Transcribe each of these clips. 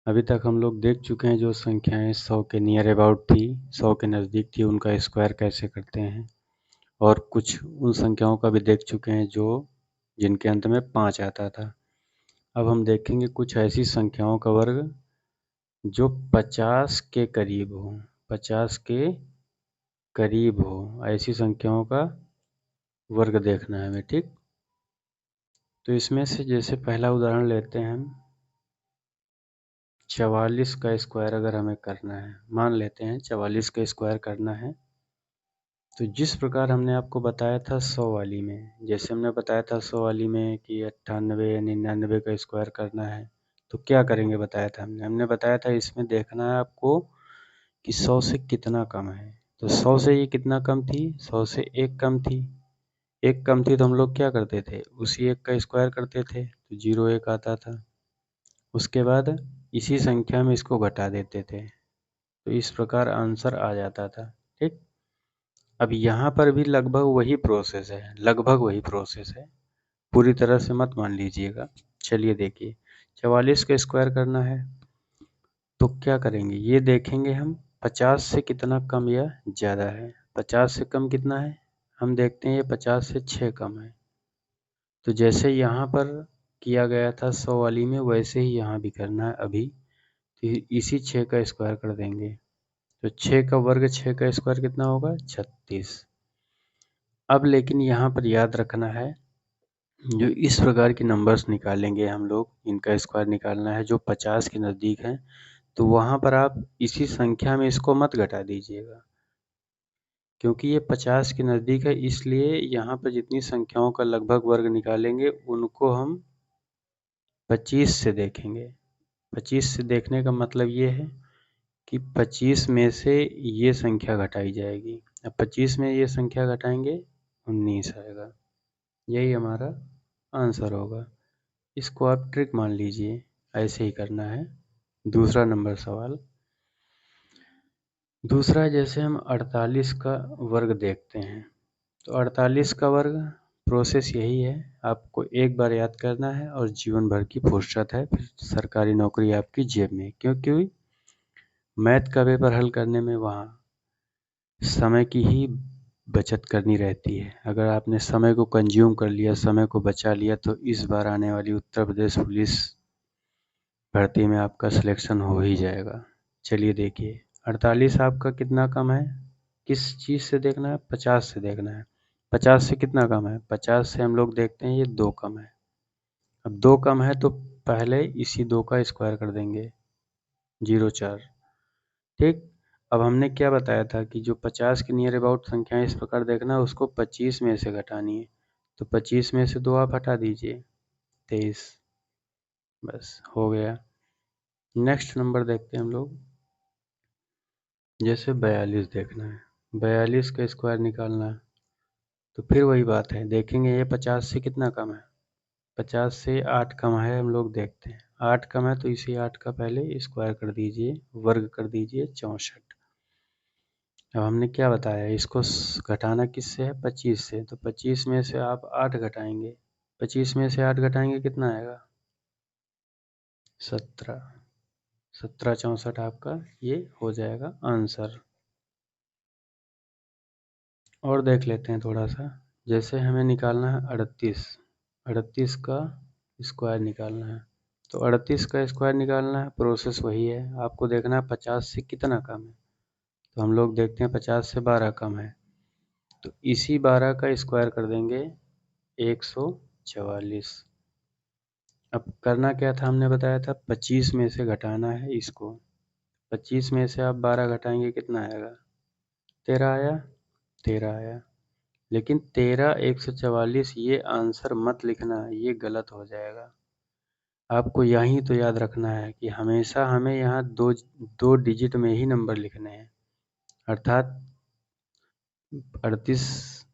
अभी तक हम लोग देख चुके हैं जो संख्याएं 100 के नियर अबाउट थी, 100 के नज़दीक थी, उनका स्क्वायर कैसे करते हैं। और कुछ उन संख्याओं का भी देख चुके हैं जो जिनके अंत में 5 आता था। अब हम देखेंगे कुछ ऐसी संख्याओं का वर्ग जो 50 के करीब हो, 50 के करीब हो, ऐसी संख्याओं का वर्ग देखना है हमें, ठीक। तो इसमें से जैसे पहला उदाहरण लेते हैं हम, 44 का स्क्वायर अगर हमें करना है, मान लेते हैं 44 का स्क्वायर करना है, तो जिस प्रकार हमने आपको बताया था 100 वाली में, जैसे हमने बताया था 100 वाली में कि 98 या 99 का स्क्वायर करना है, तो क्या करेंगे बताया था हमने बताया था इसमें देखना है आपको कि 100 से कितना कम है। तो 100 से ये कितना कम थी, 100 से एक कम थी, एक कम थी तो हम लोग क्या करते थे, उसी एक का स्क्वायर करते थे, तो 0 1 आता था। उसके बाद इसी संख्या में इसको घटा देते थे, तो इस प्रकार आंसर आ जाता था, ठीक। अब यहाँ पर भी लगभग वही प्रोसेस है, लगभग वही प्रोसेस है, पूरी तरह से मत मान लीजिएगा। चलिए देखिए, 44 का स्क्वायर करना है तो क्या करेंगे, ये देखेंगे हम 50 से कितना कम या ज़्यादा है। 50 से कम कितना है, हम देखते हैं ये 50 से 6 कम है। तो जैसे यहाँ पर किया गया था 100 वाली में, वैसे ही यहाँ भी करना है अभी। तो इसी 6 का स्क्वायर कर देंगे, तो 6 का वर्ग 6 का स्क्वायर कितना होगा, 36। अब लेकिन यहाँ पर याद रखना है, जो इस प्रकार के नंबर्स निकालेंगे हम लोग, इनका स्क्वायर निकालना है जो 50 के नज़दीक हैं, तो वहाँ पर आप इसी संख्या में इसको मत घटा दीजिएगा, क्योंकि ये 50 के नज़दीक है, इसलिए यहाँ पर जितनी संख्याओं का लगभग वर्ग निकालेंगे उनको हम 25 से देखेंगे। 25 से देखने का मतलब ये है कि 25 में से ये संख्या घटाई जाएगी। अब 25 में ये संख्या घटाएंगे 19 आएगा, यही हमारा आंसर होगा। इसको आप ट्रिक मान लीजिए, ऐसे ही करना है। दूसरा नंबर सवाल, दूसरा जैसे हम 48 का वर्ग देखते हैं, तो 48 का वर्ग प्रोसेस यही है, आपको एक बार याद करना है और जीवन भर की फुर्सत है, फिर सरकारी नौकरी आपकी जेब में, क्योंकि मैथ का पेपर हल करने में वहाँ समय की ही बचत करनी रहती है। अगर आपने समय को कंज्यूम कर लिया, समय को बचा लिया, तो इस बार आने वाली उत्तर प्रदेश पुलिस भर्ती में आपका सिलेक्शन हो ही जाएगा। चलिए देखिए, 48 आपका कितना कम है, किस चीज़ से देखना है, 50 से देखना है। 50 से कितना कम है, 50 से हम लोग देखते हैं ये 2 कम है। अब 2 कम है तो पहले इसी 2 का स्क्वायर कर देंगे, 0 4, ठीक। अब हमने क्या बताया था कि जो 50 के नियर अबाउट संख्याएं इस प्रकार देखना है, उसको 25 में से घटानी है, तो 25 में से 2 आप हटा दीजिए, 23, बस हो गया। नेक्स्ट नंबर देखते हैं हम लोग, जैसे 42 देखना है, 42 का स्क्वायर निकालना है, तो फिर वही बात है, देखेंगे ये 50 से कितना कम है, 50 से 8 कम है, हम लोग देखते हैं 8 कम है, तो इसी 8 का पहले स्क्वायर कर दीजिए, वर्ग कर दीजिए, 64। अब हमने क्या बताया, इसको घटाना किससे है, 25 से, तो 25 में से आप 8 घटाएंगे, 25 में से 8 घटाएंगे कितना आएगा, 17, 17 64 आपका ये हो जाएगा आंसर। और देख लेते हैं थोड़ा सा, जैसे हमें निकालना है 38, 38 का स्क्वायर निकालना है, तो 38 का स्क्वायर निकालना है, प्रोसेस वही है, आपको देखना है 50 से कितना कम है, तो हम लोग देखते हैं 50 से 12 कम है, तो इसी 12 का स्क्वायर कर देंगे, 144। अब करना क्या था, हमने बताया था 25 में से घटाना है इसको, 25 में से आप 12 घटाएंगे कितना आएगा, 13 आया, 13 आया। लेकिन 13 144 ये आंसर मत लिखना, ये गलत हो जाएगा। आपको यहीं तो याद रखना है कि हमेशा हमें यहाँ दो डिजिट में ही नंबर लिखने हैं, अर्थात 38,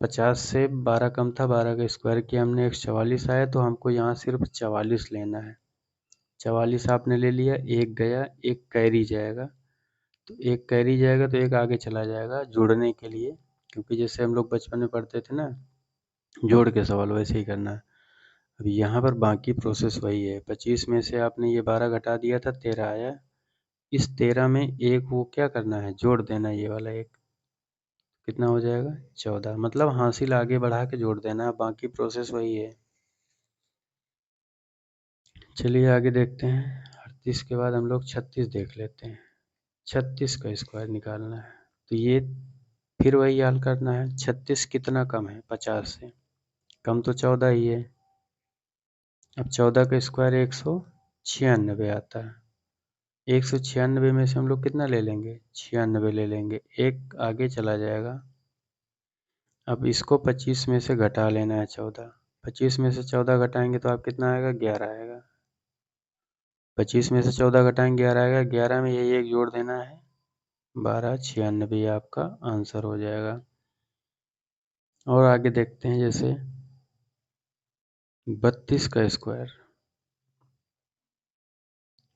50 से 12 कम था, 12 का स्क्वायर किया हमने, 144 आया, तो हमको यहाँ सिर्फ 44 लेना है। 44 आपने ले लिया, एक गया, एक कैरी जाएगा, तो एक कैरी जाएगा तो एक आगे चला जाएगा जोड़ने के लिए, क्योंकि जैसे हम लोग बचपन में पढ़ते थे ना जोड़ के सवाल, वैसे ही करना है। अब यहाँ पर बाकी प्रोसेस वही है। 25 में से आपने ये 12 घटा दिया था, 13 आया। इस 13 में एक वो क्या करना है, जोड़ देना है, ये वाला एक। कितना हो जाएगा, 14। मतलब हासिल आगे बढ़ा के जोड़ देना है, बाकी प्रोसेस वही है। चलिए आगे देखते हैं। 38 के बाद हम लोग 36 देख लेते हैं। 36 का स्क्वायर निकालना है, तो ये फिर वही हल करना है। 36 कितना कम है 50 से, कम तो 14 ही है। अब 14 का स्क्वायर 196 आता है। 196 में से हम लोग कितना ले लेंगे, 96 ले लेंगे, एक आगे चला जाएगा। अब इसको 25 में से घटा लेना है 14। 25 में से 14 घटाएंगे तो आप कितना आएगा, 11 आएगा। 25 में से 14 घटाएंगे 11 आएगा। 11 में यही एक जोड़ देना है, 1296 आपका आंसर हो जाएगा। और आगे देखते हैं, जैसे 32 का स्क्वायर,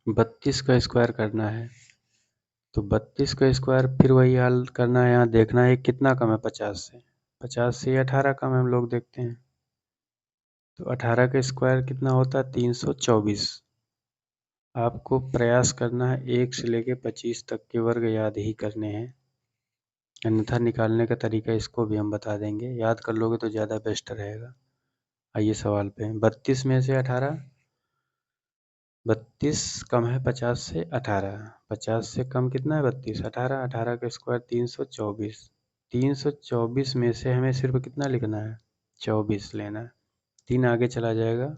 32 का स्क्वायर करना है, तो 32 का स्क्वायर फिर वही हल करना है। यहाँ देखना है कितना कम है 50 से, 50 से 18 कम है, हम लोग देखते हैं। तो 18 का स्क्वायर कितना होता है, 324। आपको प्रयास करना है 1 से लेके 25 तक के वर्ग याद ही करने हैं, अन्यथा निकालने का तरीका इसको भी हम बता देंगे। याद कर लोगे तो ज़्यादा बेस्ट रहेगा। आइए सवाल पे, 32 में से 18, 32 कम है 50 से 18, 50 से कम कितना है 32, 18, 18 का स्क्वायर 324। 324 में से हमें सिर्फ कितना लिखना है, 24 लेना है, 3 आगे चला जाएगा।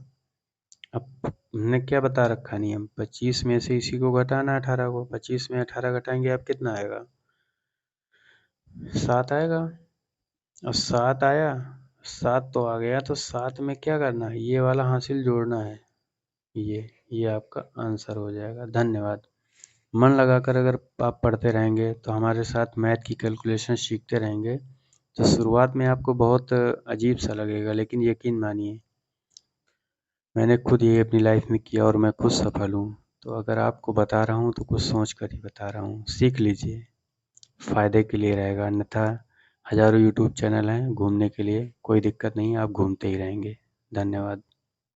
अब हमने क्या बता रखा नियम, 25 में से इसी को घटाना 18 को। 25 में 18 घटाएंगे आप कितना आएगा, 7 आएगा। और 7 आया, 7 तो आ गया, तो 7 में क्या करना है, ये वाला हासिल जोड़ना है, ये आपका आंसर हो जाएगा। धन्यवाद। मन लगाकर अगर आप पढ़ते रहेंगे तो हमारे साथ मैथ की कैलकुलेशन सीखते रहेंगे, तो शुरुआत में आपको बहुत अजीब सा लगेगा, लेकिन यकीन मानिए मैंने खुद ये अपनी लाइफ में किया और मैं खुद सफल हूँ। तो अगर आपको बता रहा हूँ तो कुछ सोच कर ही बता रहा हूँ, सीख लीजिए, फ़ायदे के लिए रहेगा। अन्यथा हज़ारों यूट्यूब चैनल हैं घूमने के लिए, कोई दिक्कत नहीं, आप घूमते ही रहेंगे। धन्यवाद।